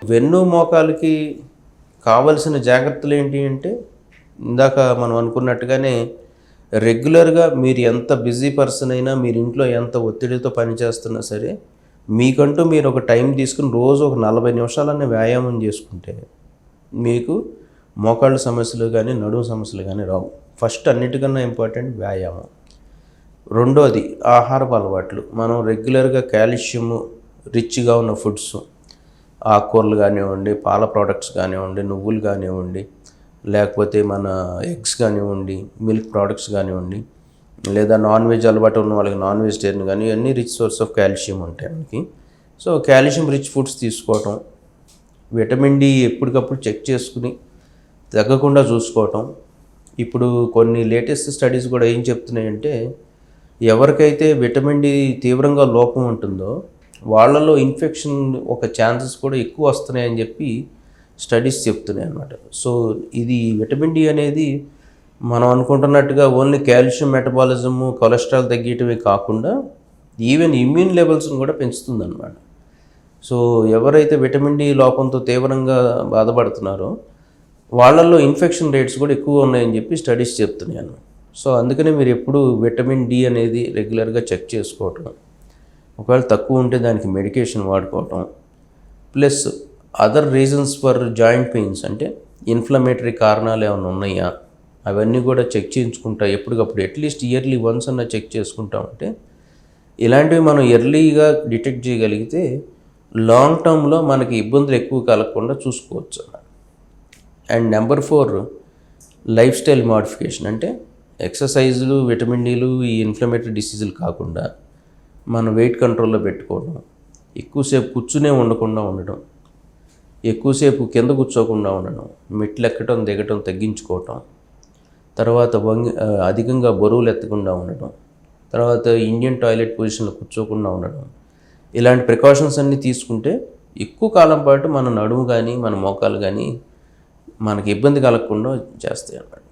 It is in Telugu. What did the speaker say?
వెన్ను మోకాలకి కావలసిన జాగ్రత్తలు ఏంటి అంటే, ఇందాక మనం అనుకున్నట్టుగానే రెగ్యులర్గా మీరు ఎంత బిజీ పర్సన్ అయినా, మీరు ఇంట్లో ఎంత ఒత్తిడితో పనిచేస్తున్నా సరే, మీకంటూ మీరు ఒక టైం తీసుకుని రోజు ఒక 40 నిమిషాలనే వ్యాయామం చేసుకుంటే మీకు మోకాళ్ళ సమస్యలు కానీ, నడుము సమస్యలు కానీ రావు. ఫస్ట్ అన్నిటికన్నా ఇంపార్టెంట్ వ్యాయామం. రెండోది ఆహారపు అలవాట్లు. మనం రెగ్యులర్గా కాల్షియం రిచ్గా ఉన్న ఫుడ్స్, ఆకుకూరలు కానివ్వండి, పాల ప్రోడక్ట్స్ కానివ్వండి, నువ్వులు కానివ్వండి, లేకపోతే మన ఎగ్స్ కానివ్వండి, మిల్క్ ప్రోడక్ట్స్ కానివ్వండి, లేదా నాన్ వెజ్ అలవాటు ఉన్న వాళ్ళకి నాన్ వెజిటేరియన్ కానీ, ఇవన్నీ రిచ్ సోర్స్ ఆఫ్ కాల్షియం ఉంటాయి మనకి. సో కాల్షియం రిచ్ ఫుడ్స్ తీసుకోవటం, విటమిన్ డి ఎప్పటికప్పుడు చెక్ చేసుకుని తగ్గకుండా చూసుకోవటం. ఇప్పుడు కొన్ని లేటెస్ట్ స్టడీస్ కూడా ఏం చెప్తున్నాయంటే, ఎవరికైతే విటమిన్ డి తీవ్రంగా లోపం ఉంటుందో వాళ్ళలో ఇన్ఫెక్షన్ ఒక ఛాన్సెస్ కూడా ఎక్కువ వస్తున్నాయని చెప్పి స్టడీస్ చెప్తున్నాయి అన్నమాట. సో ఇది విటమిన్ డి అనేది మనం అనుకుంటున్నట్టుగా ఓన్లీ కాల్షియం మెటబాలిజము, కొలెస్ట్రాల్ తగ్గేటివే కాకుండా ఈవెన్ ఇమ్యూన్ లెవెల్స్ని కూడా పెంచుతుంది అన్నమాట. సో ఎవరైతే విటమిన్ డి లోపంతో తీవ్రంగా బాధపడుతున్నారో వాళ్ళల్లో ఇన్ఫెక్షన్ రేట్స్ కూడా ఎక్కువ ఉన్నాయని చెప్పి స్టడీస్ చెప్తున్నాయి అన్నమాట. సో అందుకనే మీరు ఎప్పుడు విటమిన్ డి అనేది రెగ్యులర్గా చెక్ చేసుకోవటం, ఒకవేళ తక్కువ ఉంటే దానికి మెడికేషన్ వాడుకోవటం, plus other reasons for joint pains అంటే ఇన్ఫ్లమేటరీ కారణాలు ఏమైనా ఉన్నాయా అవన్నీ కూడా చెక్ చేయించుకుంటా ఎప్పటికప్పుడు, అట్లీస్ట్ ఇయర్లీ వన్స్ అన్న చెక్ చేసుకుంటా ఉంటే ఇలాంటివి మనం ఎర్లీగా డిటెక్ట్ చేయగలిగితే లాంగ్ టర్మ్లో మనకి ఇబ్బందులు ఎక్కువ కలగకుండా చూసుకోవచ్చు. And number 4 life style modification. అంటే ఎక్సర్సైజులు, విటమిన్ డీలు, ఈ ఇన్ఫ్లమేటరీ డిసీజులు కాకుండా మనం వెయిట్ కంట్రోల్లో పెట్టుకోవడం, ఎక్కువసేపు కూర్చునే ఉండకుండా ఉండడం, ఎక్కువసేపు కింద కూర్చోకుండా ఉండడం, మెట్లు ఎక్కడం దిగటం తగ్గించుకోవటం, తర్వాత అధికంగా బరువులు ఎత్తకుండా ఉండడం, తర్వాత ఇండియన్ టాయిలెట్ పొజిషన్లో కూర్చోకుండా ఉండడం, ఇలాంటి ప్రికాషన్స్ అన్నీ తీసుకుంటే ఎక్కువ కాలం పాటు మన నడుము కానీ, మన మోకాలు కానీ మనకి ఇబ్బంది కలగకుండా చేస్తాయి అన్నమాట.